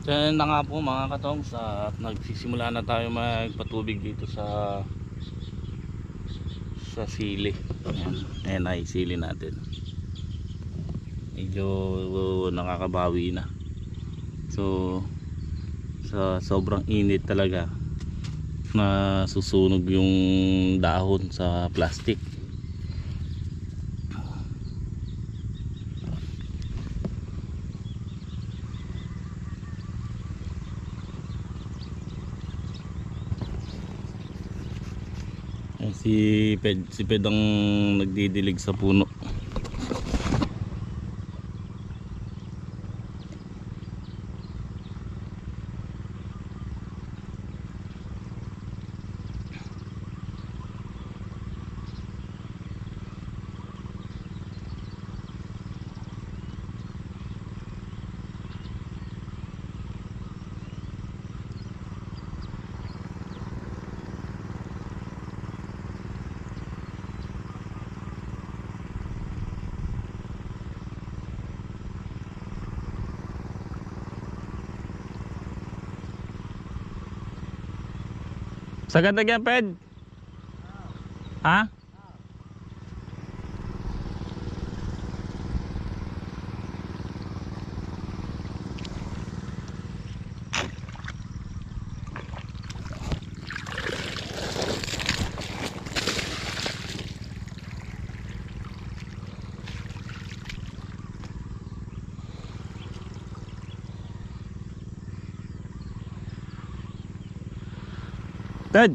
Diyan na nga po mga katongs at nagsisimula na tayo magpatubig dito sa sili. Ayan ay sili natin. Medyo nakakabawi na. So sa sobrang init talaga na susunog yung dahon sa plastic. Si Ped ang nagdidilig sa puno. Sagad na yan, Ped? Ha? Ped!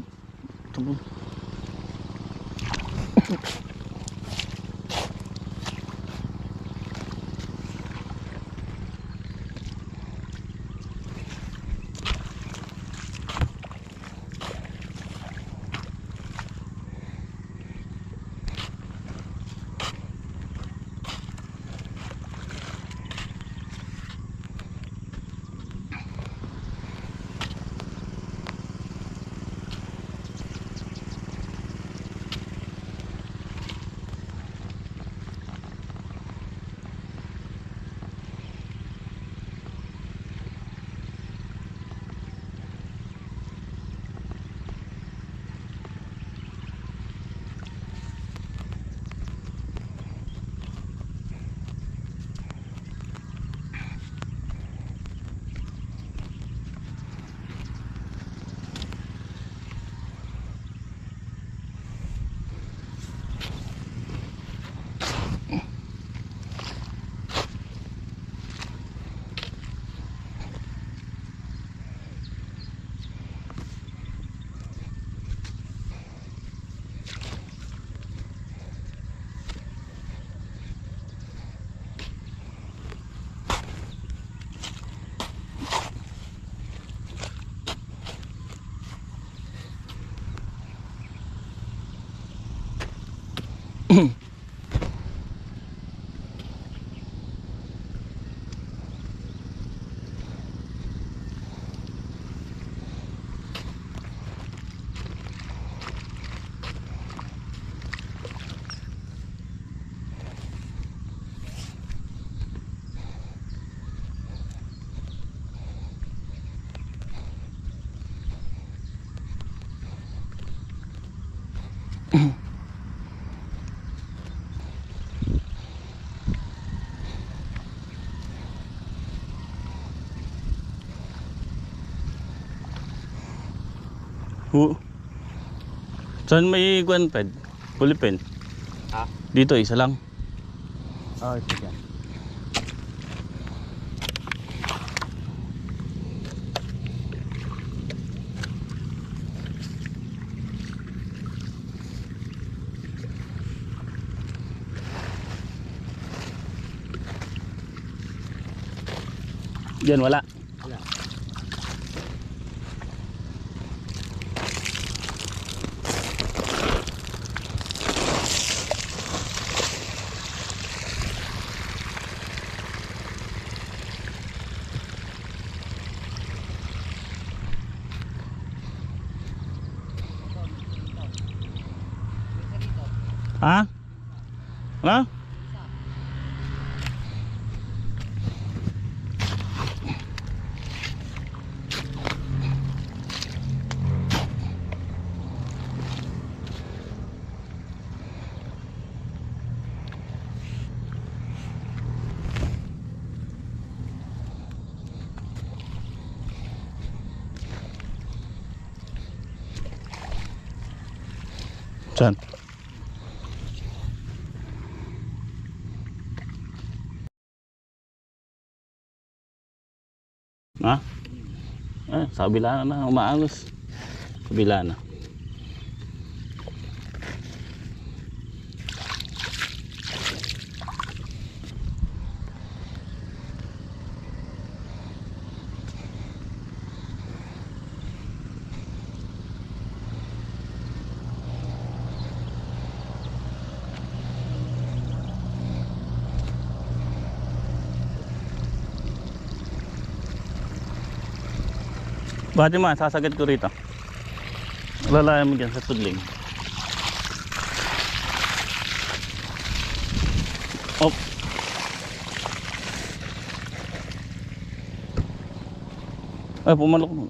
Saan may guwan, Ped? Pulipin? Ha? Dito, isa lang. Oo, sige. Diyan wala. Wala. Ha? Ano? Saan? Ha? Sa kabila na umaagos. Kabila na. Bakit mo, sasagad ko rito. Lalayan mo dyan sa tudling. Op. Ay, pumalok mo.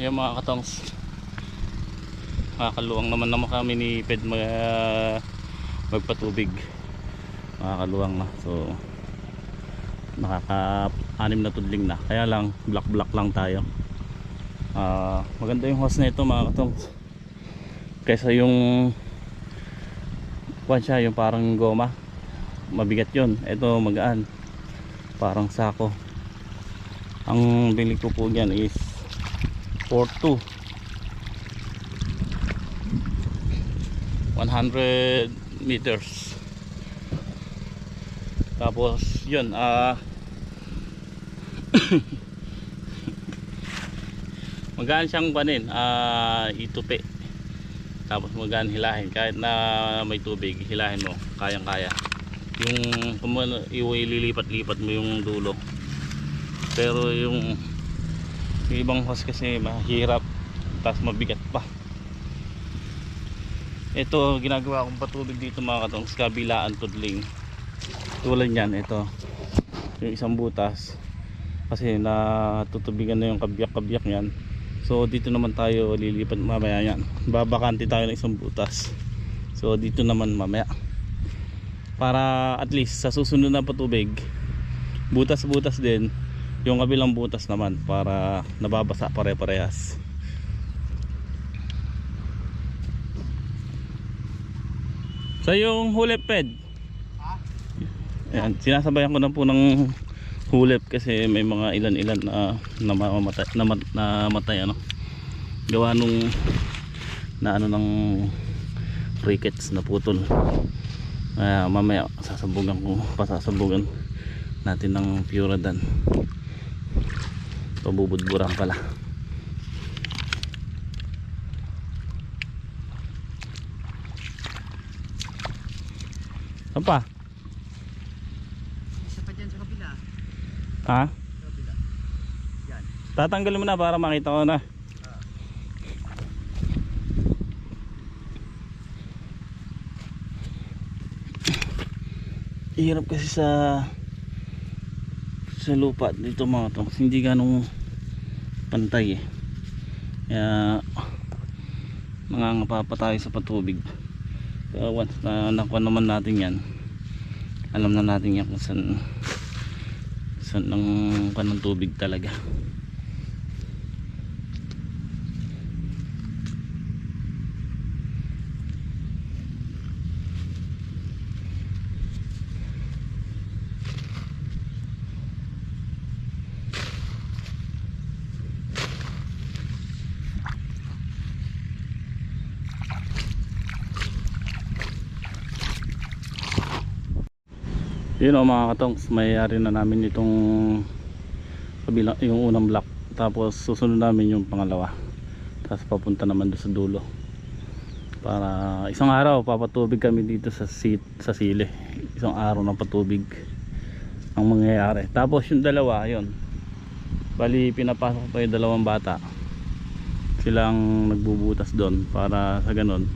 Yung mga katongs, makakaluwang naman kami ni Ped magpatubig. Makakaluwang na. So nakaka-6 na tudling na. Kaya lang black lang tayo. Maganda yung hose na ito mga katongs, kaysa yung siya, yung parang goma. Mabigat yun. Ito magaan, parang sako. Ang bili ko po yan is 4.2 100 meters. Tapos yun, magaan siyang banin, itupi. Tapos magaan hilahin, kahit na may tubig hilahin mo, kayang kaya. Yung ililipat-lipat mo yung dulo. Pero yung ibang hose kasi mahirap, tapos mabigat pa. Ito ginagawa kong patubig dito mga katongs, kabilaan tudling. Tulad yan, ito yung isang butas kasi natutubigan na yung kabyak yan. So dito naman tayo lilipat mamaya yan. Babakante tayo ng isang butas. So dito naman mamaya, para at least sa susunod na patubig, butas din yung kabilang butas naman, para nababasa pare-parehas. So yung hulip Ped, ayan, sinasabayan ko na po ng hulip kasi may mga ilan na namatay ano, gawa nung na ano ng crickets na putol. Mamaya pasasabugan natin ng Puradan. Ito bubudburan pala. Saan pa? Isa pa dyan sa kabila. Ha? Sa kabila. Yan. Tatanggalin mo na para makita ko na. Hirap kasi sa lupa dito mga to, hindi ganong pantay eh. Kaya nangangapa pa tayo sa patubig. Pero once na nakuha naman natin yan, alam na natin yan kung saan ang kanang tubig talaga. Yun o mga katongs, mayayari na namin itong kabilang, yung unang block. Tapos susunod namin yung pangalawa. Tapos papunta naman doon sa dulo. Para isang araw papatubig kami dito sa sili. Isang araw ng patubig. ang mangyayari. Tapos yung dalawa, yun, bali pinapasok pa yung dalawang bata, silang nagbubutas doon para sa ganun.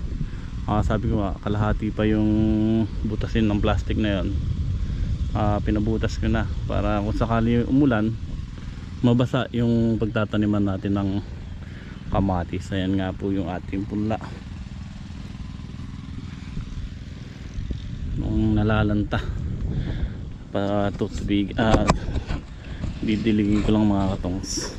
Sabi ko nga, kalahati pa yung butasin ng plastic na yun. Pinabutas ko na para kung sakali umulan, mabasa yung pagtataniman natin ng kamatis. Ayan nga po yung ating punla nung nalalanta para tutubig. Didiligin ko lang mga katongs.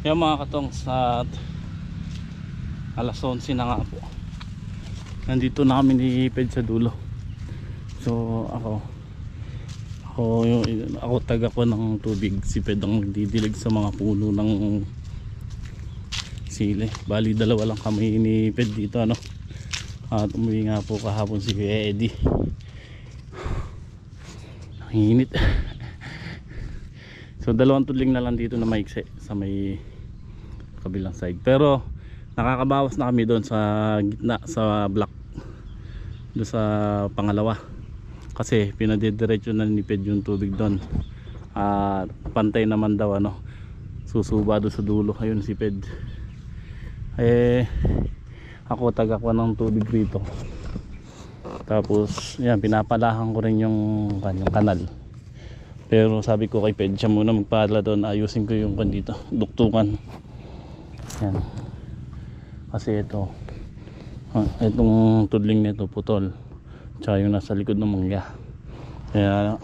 Yan mga katong, sa alas 11 na nga po, nandito na kami ni Ped sa dulo. So ako taga ko ng tubig, si Ped ang nagdidilig sa mga puno ng sili. Bali dalawa lang kami ni Ped dito, ano. At umuwi nga po kahapon si Eddie. Ang init. So dalawang tudling na lang dito na maikse sa may kabilang side, pero nakakabawas na kami doon sa gitna, sa block doon sa pangalawa, kasi pinadidiretso na ni Ped yung tubig doon. Pantay naman daw, ano, susuba doon sa dulo. Ayun si Ped, ako taga ko ng tubig rito. Tapos yan, pinapalahan ko rin yung kanal. Pero sabi ko kay Ped, siya muna magpadala doon, ayusin ko yung dito, duktukan. Yan. Kasi itong tudling nito putol, tsaka yung nasa likod ng mangga, kaya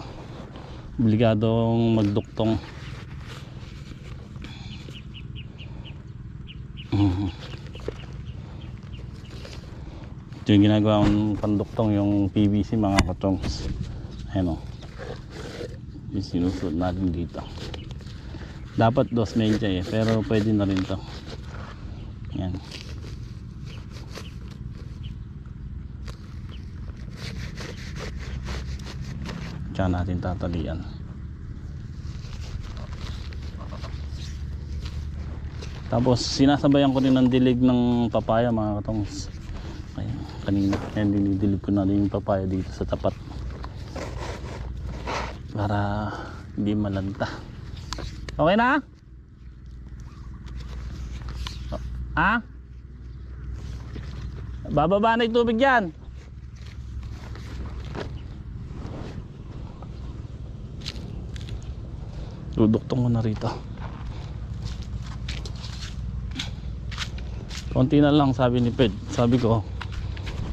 obligadong magduktong. Ito yung ginagawa kong panduktong, yung PVC mga katongs. Ayan o, yung sinusunod natin dito. Dapat 2 media pero pwede na rin to. Yan. Tsaka natin tatalian. Tapos sinasabayan ko rin ng dilig ng papaya mga katongs. Ayan, kanina. Ayan, dinidilig ko na rin yung papaya dito sa tapat. Para hindi malanta. Okay na? Ha? Bababa na yung tubig dyan. Duduktong ko na rito. Konti na lang sabi ni Ped. Sabi ko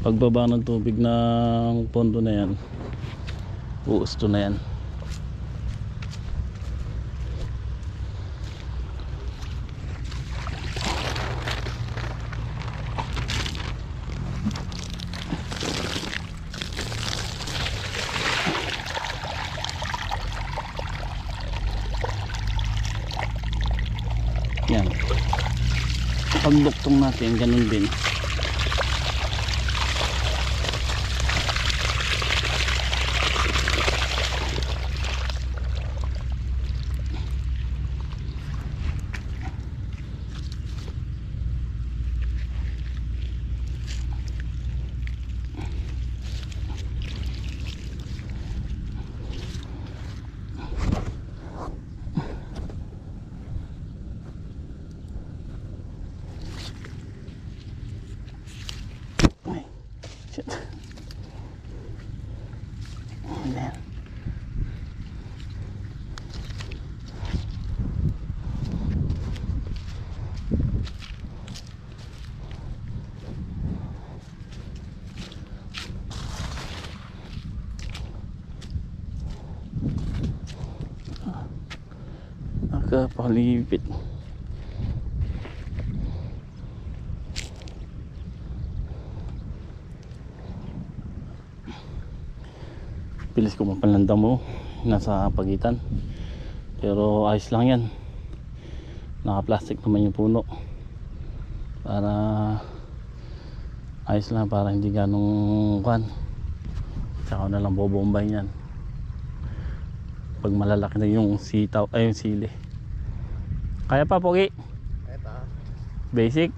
pagbaba ng tubig ng pondo na yan, uusto na yan. Yan. Pagduktong natin ganun din. Shit. Ayan. Nakapalipit. Pilis ko mapalanda mo nasa pagitan, pero ayos lang yan. Naka plastic naman yung puno para ayos lang, para hindi ganong kan. Tsaka na lang bobombay yan pag malalaki na yung sitaw ay yung sili. Kaya pa Pogi? Kaya pa. Basic.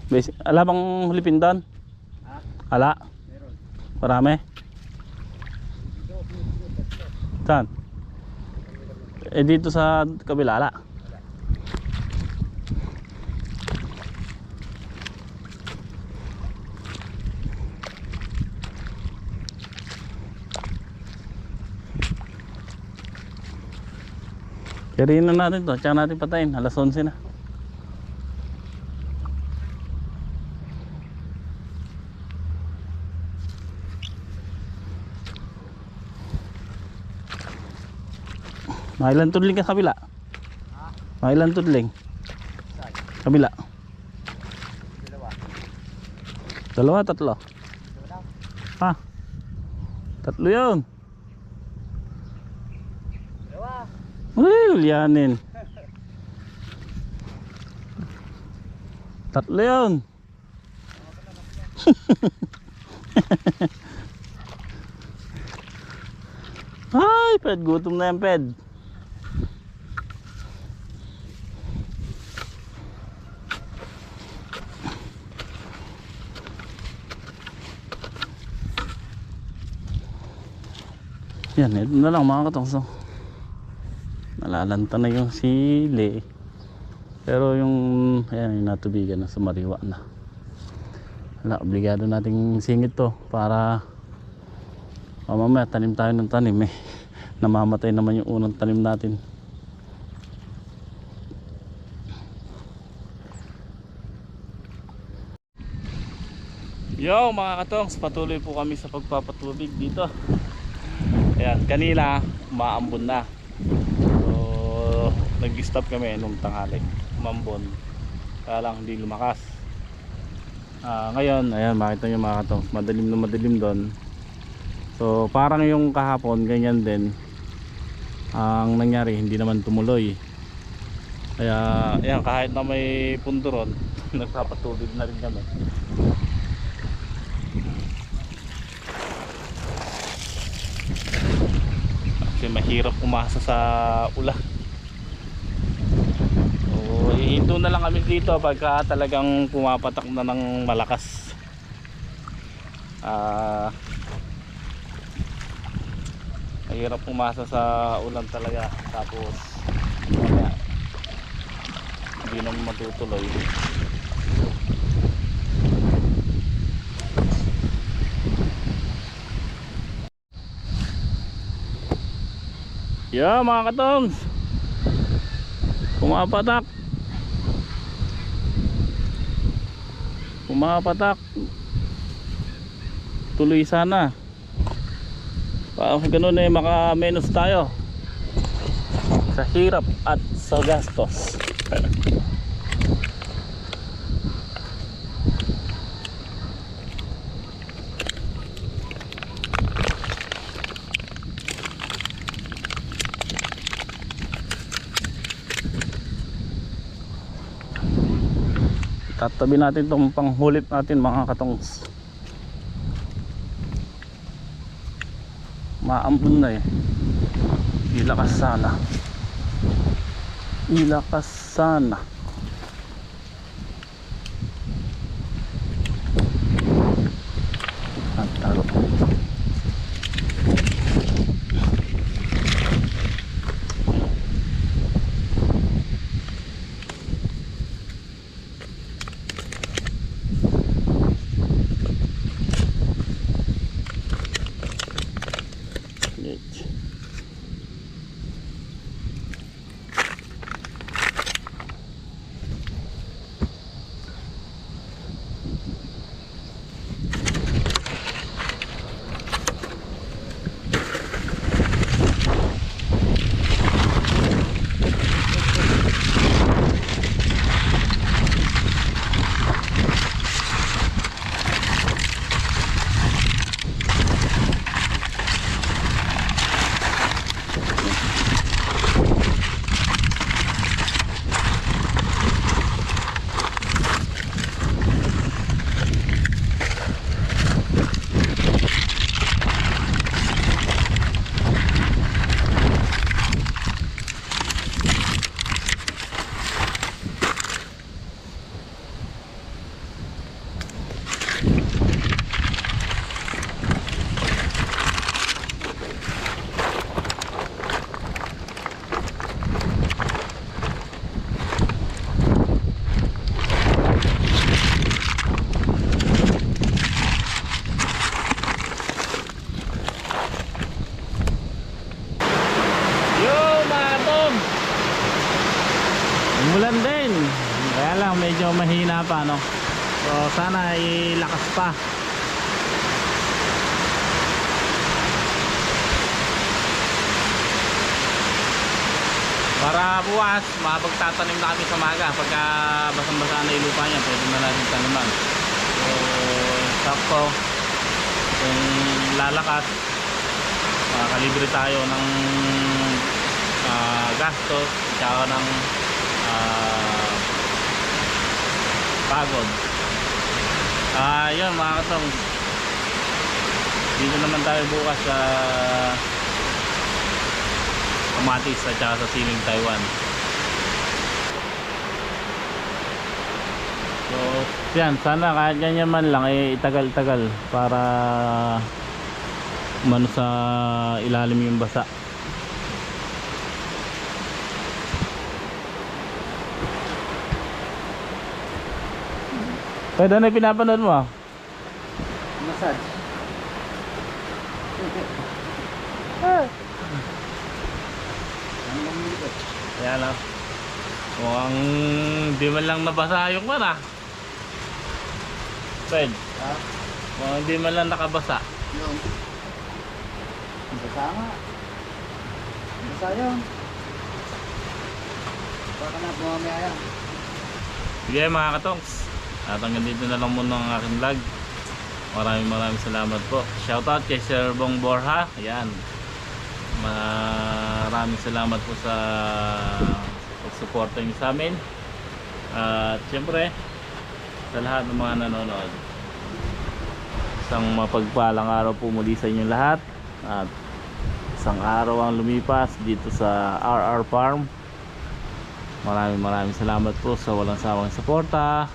Basic. Ala bang hulipin doon? Ala? Meron. Marami? Saan? Eh dito sa kabila, ala? Kiriin na natin to, tsaka natin patayin, alas 11 na. Mailan tudling ka sa kabila? Ha? Mailan tudling? Saan? Kabila? Dalawa. Dalawa, tatlo? Dalawa daw. Ha? Tatlo yun. Dalawa. Uy, ulyanin. Tatlo yun. Ay, Ped, gutom na yan, Ped. Yan, ito na lang mga katongso. Nalalanta na yung sili. Pero yung, ayan, yung natubigan na, sumariwa na. Wala, obligado nating singit to para mamaya tanim tayo ng tanim eh. Namamatay naman yung unang tanim natin. Yo mga katongs, patuloy po kami sa pagpapatubig dito. Ayan, kanina umaambon na. So nag-stop kami nung tanghali, umambon. Kaya lang hindi lumakas. Ngayon, ayan, makita nyo mga katongs, madilim na madilim doon. So parang yung kahapon ganyan din ang nangyari, hindi naman tumuloy. Kaya ayan, kahit na may punduron nagpapatubig na rin kami. Kasi mahirap umasa sa ulan. doon na lang kami dito pagka talagang pumapatak na ng malakas. Mahirap pumasa sa ulan talaga, tapos mamaya hindi naman matutuloy. Yeah, mga katongs, pumapatak tuloy sana para ganun eh maka-menos tayo sa hirap at sa gastos. Tatabi natin itong panghulit natin mga katongs. Maambun na eh. Ilakas sana. Ilakas sana. Ang talo. Umulan din, kaya lang medyo mahina pa, no? So sana ilakas pa. Para bukas mapagtatanim na kami sa maga. Pagka basang-basa na yung lupa niya, pwede na natin taniman. So sakto, kung lalakas, makakalibre tayo ng gastos tsaka ng pagod. Yun mga katong, dito naman tayo bukas sa kamatis at saka sa siling Taiwan. So yan, sana kahit ganyan man lang itagal-tagal para umano sa ilalim yung basa. Pwede na pinapanood mo? Massage. Kaya lang, mukhang di man lang nabasa yung mana. Pwede. Ha? Mukhang di man lang nakabasa. Yung. Basa nga. Basa yun. Baka na pumamaya yan. Sige mga katongs, at hanggang dito na lang muna ang aking vlog. Maraming salamat po. Shoutout kay Sir Bong Borja. Ayan, maraming salamat po sa pagsuporta niyo sa amin. At syempre sa lahat ng mga nanonood, isang mapagpalang araw po muli sa inyong lahat. At isang araw ang lumipas dito sa RR Farm. Maraming salamat po sa walang sawang suporta.